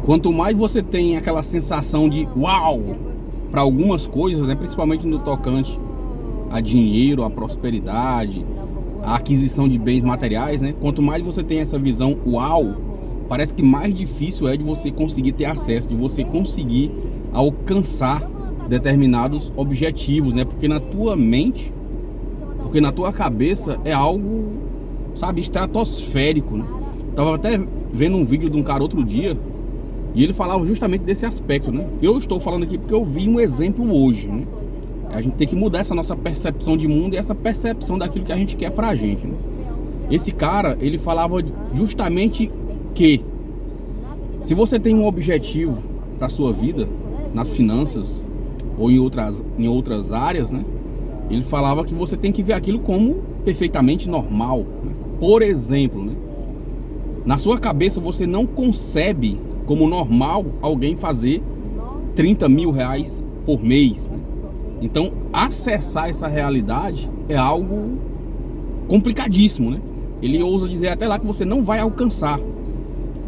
quanto mais você tem aquela sensação de uau para algumas coisas, né, principalmente no tocante a dinheiro, a prosperidade, a aquisição de bens materiais, né, quanto mais você tem essa visão uau, parece que mais difícil é de você conseguir ter acesso, de você conseguir alcançar determinados objetivos, né, porque na tua mente, porque na tua cabeça é algo, sabe, estratosférico, né? Tava até vendo um vídeo de um cara outro dia e ele falava justamente desse aspecto, né? Eu estou falando aqui porque eu vi um exemplo hoje, né? A gente tem que mudar essa nossa percepção de mundo e essa percepção daquilo que a gente quer pra gente, né? Esse cara, ele falava justamente que se você tem um objetivo pra sua vida, nas finanças ou em outras áreas, né? Ele falava que você tem que ver aquilo como perfeitamente normal, né? Por exemplo, né? Na sua cabeça você não concebe como normal alguém fazer 30 mil reais por mês, né? Então acessar essa realidade é algo complicadíssimo, né? Ele ousa dizer até lá que você não vai alcançar.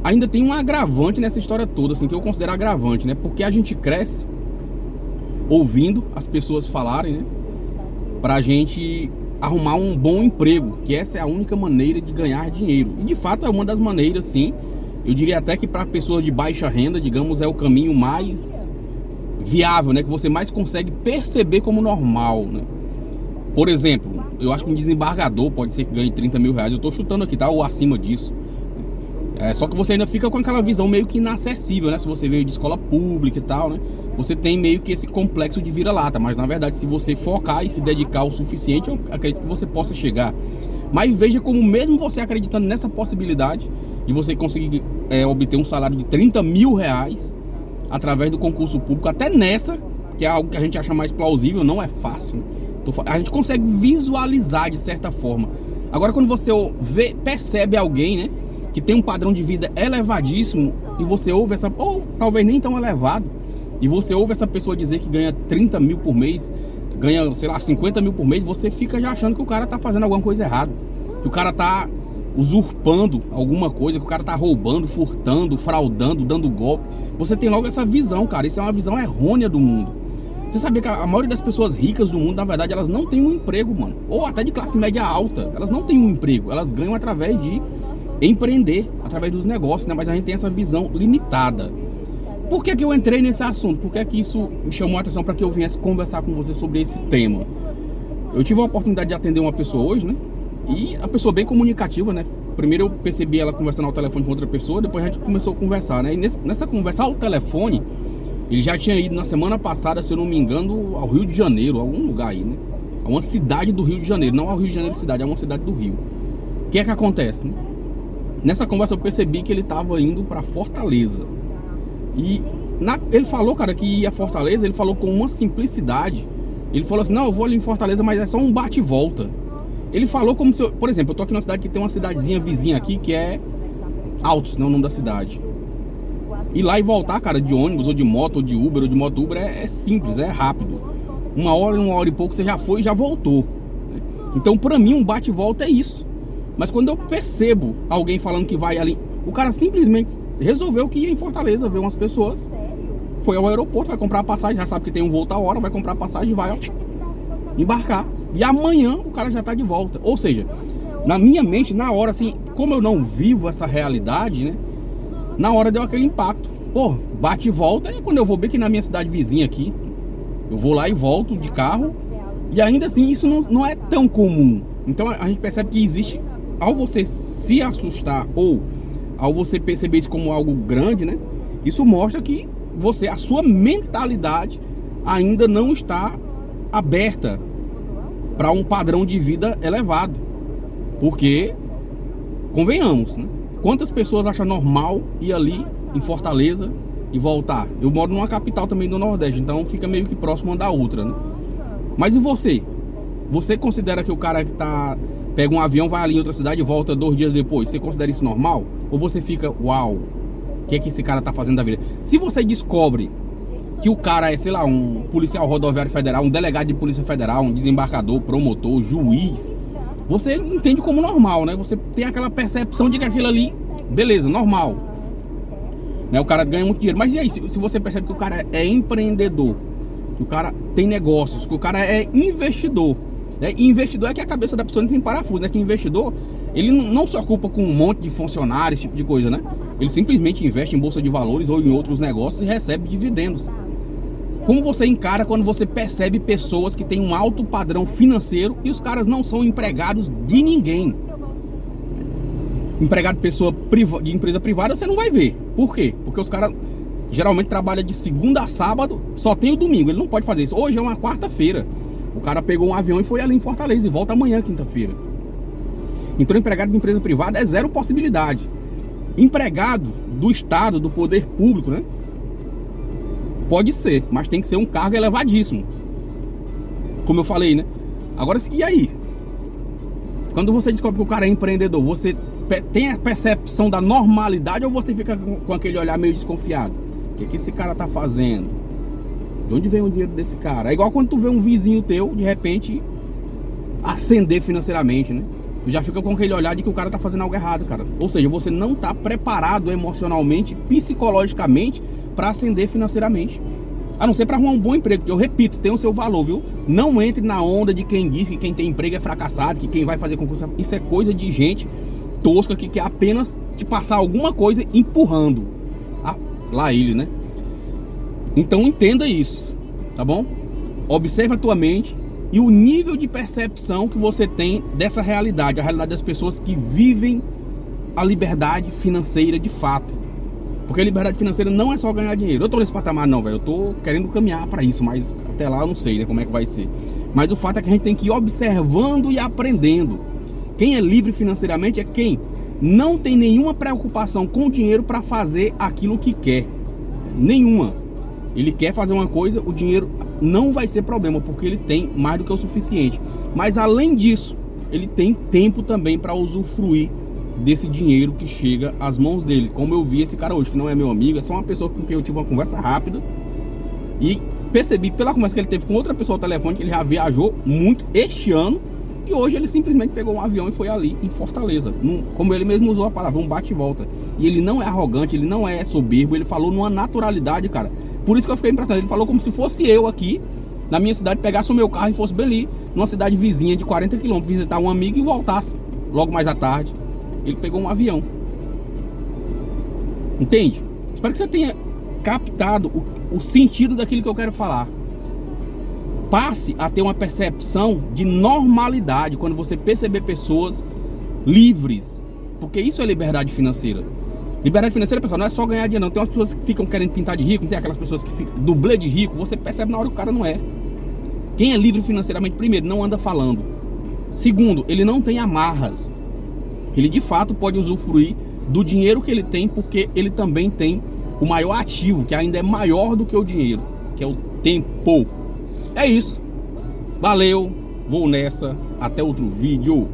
Ainda tem um agravante nessa história toda, assim, que eu considero agravante, né? Porque a gente cresce ouvindo as pessoas falarem, né, pra gente arrumar um bom emprego, que essa é a única maneira de ganhar dinheiro. E de fato é uma das maneiras, sim. Eu diria até que para pessoas de baixa renda, digamos, é o caminho mais viável, né, que você mais consegue perceber como normal, né? Por exemplo, eu acho que um desembargador pode ser que ganhe 30 mil reais. Eu tô chutando aqui, tá? Ou acima disso. Só que você ainda fica com aquela visão meio que inacessível, né? Se você veio de escola pública e tal, né? Você tem meio que esse complexo de vira-lata. Mas na verdade, se você focar e se dedicar o suficiente, eu acredito que você possa chegar. Mas veja como mesmo você acreditando nessa possibilidade de você conseguir obter um salário de 30 mil reais através do concurso público, até nessa, que é algo que a gente acha mais plausível, não é fácil, né? A gente consegue visualizar de certa forma. Agora quando você percebe alguém, né, que tem um padrão de vida elevadíssimo e você ouve essa, ou talvez nem tão elevado, e você ouve essa pessoa dizer que ganha 30 mil por mês, ganha, sei lá, 50 mil por mês, você fica já achando que o cara tá fazendo alguma coisa errada, que o cara tá usurpando alguma coisa, que o cara tá roubando, furtando, fraudando, dando golpe. Você tem logo essa visão, cara. Isso é uma visão errônea do mundo. Você sabia que a maioria das pessoas ricas do mundo, na verdade, elas não têm um emprego, mano, ou até de classe média alta, elas não têm um emprego, elas ganham através de empreender, através dos negócios, né? Mas a gente tem essa visão limitada. Por que eu entrei nesse assunto? Por que isso me chamou a atenção para que eu viesse conversar com você sobre esse tema? Eu tive a oportunidade de atender uma pessoa hoje, né? E a pessoa bem comunicativa, né? Primeiro eu percebi ela conversando ao telefone com outra pessoa, depois a gente começou a conversar, né? E nessa conversa ao telefone, ele já tinha ido na semana passada, se eu não me engano, ao Rio de Janeiro, algum lugar aí, né? A uma cidade do Rio de Janeiro, não ao Rio de Janeiro cidade, é uma cidade do Rio. O que é que acontece, né? Nessa conversa eu percebi que ele estava indo para Fortaleza. E ele falou, cara, que ia a Fortaleza, ele falou com uma simplicidade. Ele falou assim, não, eu vou ali em Fortaleza, mas é só um bate e volta. Ele falou como se, por exemplo, eu tô aqui numa cidade que tem uma cidadezinha vizinha aqui, que é Altos, né, o nome da cidade. Ir lá e voltar, cara, de ônibus, ou de moto, ou de Uber, ou de moto Uber, é simples, é rápido. Uma hora e pouco você já foi e já voltou. Então, pra mim, um bate e volta é isso. Mas quando eu percebo alguém falando que vai ali, o cara simplesmente resolveu que ia em Fortaleza ver umas pessoas, foi ao aeroporto, vai comprar a passagem, já sabe que tem um voo a hora, vai comprar a passagem e vai, ó, embarcar. E amanhã o cara já tá de volta. Ou seja, na minha mente, na hora, assim, como eu não vivo essa realidade, né? Na hora deu aquele impacto. Pô, bate e volta é quando eu vou ver que na minha cidade vizinha aqui, eu vou lá e volto de carro. E ainda assim, isso não é tão comum. Então a gente percebe que existe, ao você se assustar ou ao você perceber isso como algo grande, né? Isso mostra que a sua mentalidade ainda não está aberta para um padrão de vida elevado. Porque, convenhamos, né? Quantas pessoas acham normal ir ali em Fortaleza e voltar? Eu moro numa capital também do Nordeste, então fica meio que próximo uma da outra, né? Mas e você? Você considera que o cara que pega um avião, vai ali em outra cidade e volta 2 dias depois, você considera isso normal? Ou você fica, uau, o que é que esse cara tá fazendo da vida? Se você descobre que o cara é, sei lá, um policial rodoviário federal, um delegado de polícia federal, um desembargador, promotor, juiz, você entende como normal, né? Você tem aquela percepção de que aquilo ali, beleza, normal. né? O cara ganha muito dinheiro. Mas e aí, se você percebe que o cara é empreendedor, que o cara tem negócios, que o cara é investidor, né? E investidor é que a cabeça da pessoa não tem parafuso, né? Que investidor, ele não se ocupa com um monte de funcionários, esse tipo de coisa, né? Ele simplesmente investe em bolsa de valores ou em outros negócios e recebe dividendos. Como você encara quando você percebe pessoas que têm um alto padrão financeiro e os caras não são empregados de ninguém? Empregado de empresa privada você não vai ver. Por quê? Porque os caras geralmente trabalham de segunda a sábado, só tem o domingo, ele não pode fazer isso. Hoje é uma quarta-feira, o cara pegou um avião e foi ali em Fortaleza e volta amanhã, quinta-feira. Então empregado de empresa privada é zero possibilidade. Empregado do Estado, do poder público, né? Pode ser, mas tem que ser um cargo elevadíssimo, como eu falei, né? Agora, e aí? Quando você descobre que o cara é empreendedor, você tem a percepção da normalidade ou você fica com aquele olhar meio desconfiado? O que esse cara tá fazendo? De onde vem o dinheiro desse cara? É igual quando tu vê um vizinho teu, de repente, ascender financeiramente, né? Tu já fica com aquele olhar de que o cara tá fazendo algo errado, cara. Ou seja, você não tá preparado emocionalmente, psicologicamente, para ascender financeiramente. A não ser para arrumar um bom emprego, que eu repito, tem o seu valor, viu? Não entre na onda de quem diz que quem tem emprego é fracassado, que quem vai fazer concurso... Isso é coisa de gente tosca que quer apenas te passar alguma coisa empurrando. Lá ele, né? Então entenda isso, tá bom? Observa a tua mente e o nível de percepção que você tem dessa realidade, a realidade das pessoas que vivem a liberdade financeira de fato. Porque a liberdade financeira não é só ganhar dinheiro. Eu tô nesse patamar não, velho. Eu tô querendo caminhar para isso, mas até lá eu não sei, né, como é que vai ser. Mas o fato é que a gente tem que ir observando e aprendendo. Quem é livre financeiramente é quem não tem nenhuma preocupação com o dinheiro para fazer aquilo que quer. Nenhuma. Ele quer fazer uma coisa, o dinheiro não vai ser problema, porque ele tem mais do que o suficiente. Mas além disso, ele tem tempo também para usufruir desse dinheiro que chega às mãos dele. Como eu vi esse cara hoje, que não é meu amigo, é só uma pessoa com quem eu tive uma conversa rápida e percebi pela conversa que ele teve com outra pessoa ao telefone que ele já viajou muito este ano e hoje ele simplesmente pegou um avião e foi ali em Fortaleza, como ele mesmo usou a palavra, um bate e volta. E ele não é arrogante, ele não é soberbo, ele falou numa naturalidade, cara. Por isso que eu fiquei impressionado. Ele falou como se fosse eu aqui na minha cidade, pegasse o meu carro e fosse bem ali numa cidade vizinha de 40 km, visitar um amigo e voltasse logo mais à tarde. Ele pegou um avião. Entende? Espero que você tenha captado o sentido daquilo que eu quero falar. Passe a ter uma percepção de normalidade quando você perceber pessoas livres. Porque isso é liberdade financeira. Liberdade financeira, pessoal, não é só ganhar dinheiro, não. Tem umas pessoas que ficam querendo pintar de rico, não tem aquelas pessoas que ficam dublê de rico. Você percebe na hora que o cara não é. Quem é livre financeiramente, primeiro, não anda falando. Segundo, ele não tem amarras. Ele de fato pode usufruir do dinheiro que ele tem, porque ele também tem o maior ativo, que ainda é maior do que o dinheiro, que é o tempo. É isso. Valeu, vou nessa. Até outro vídeo.